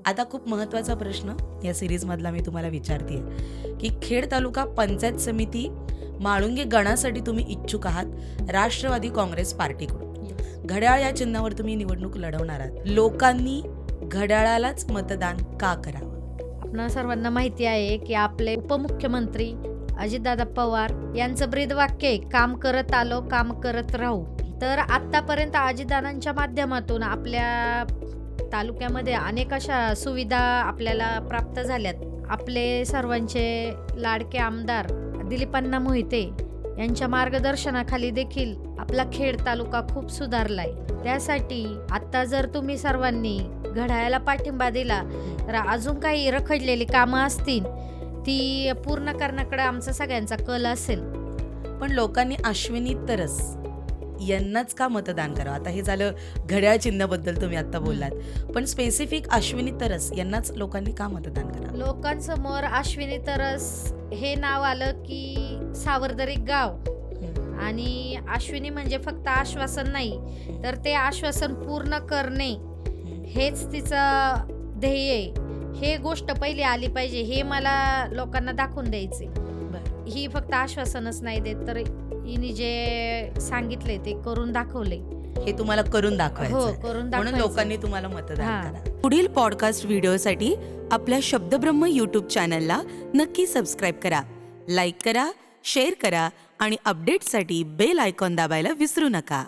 आता खूप महत्त्वाचा प्रश्न या सिरीजमधला मी तुम्हाला विचारतेय की खेड तालुका पंचायत समिती म्हाळुंगे गणासाठी तुम्ही इच्छुक आहात राष्ट्रवादी काँग्रेस पार्टीकडून. घड्याळ या चिन्हावर तुम्ही निवडणूक लढवणार आहात. लोकांनी घड्याळालाच मतदान का करावं? आपणा सर्वांना माहिती आहे की आपले उपमुख्यमंत्री अजितदादा पवार यांचं ब्रीदवाक्य आहे, काम करत आलो काम करत राहू. तर आतापर्यंत अजितदादांच्या माध्यमातून आपल्या तालुक्यामध्ये अनेक अशा सुविधा आपल्याला प्राप्त झाल्यात. आपले सर्वांचे लाडके आमदार दिलीपअण्णा मोहिते यांच्या मार्गदर्शनाखाली देखील आपला खेड तालुका खूप सुधारलाय. त्यासाठी आता जर तुम्ही सर्वांनी घड्याळाला पाठिंबा दिला तर अजून काही रखडलेली कामं असतील ती पूर्ण करण्याकडे आमचा सगळ्यांचा कल असेल. पण लोकांनी अश्विनी तरस यांनाच का मतदान करावं? आता हे झालं घड्याळ चिन्हाबद्दल तुम्ही आता बोललात, पण स्पेसिफिक अश्विनी तरस यांनाच लोकांनी का मतदान करावं? लोकांसमोर अश्विनी तरस हे नाव आलं की सावरदरी गाव, आणि अश्विनी म्हणजे फक्त आश्वासन नाही तर ते आश्वासन पूर्ण करणे हेच तिचं ध्येय आहे. हे गोष्ट पहिली आली पाहिजे, हे मला लोकांना दाखवून द्यायचे. ही फक्त आश्वासनच नाही देत तर हिने जे सांगितले ते करून दाखवले. हे तुम्हाला करून हो, दाखवायचं, करून म्हणून दाखवायचं. लोकांनी तुम्हाला मतदान हां. करा. पुढील पॉडकास्ट व्हिडिओसाठी आपल्या शब्दब्रह्म यूट्यूब चॅनलला नक्की सबस्क्राईब करा, लाईक करा, शेअर करा आणि अपडेट्ससाठी बेल आयकॉन दाबायला विसरू नका.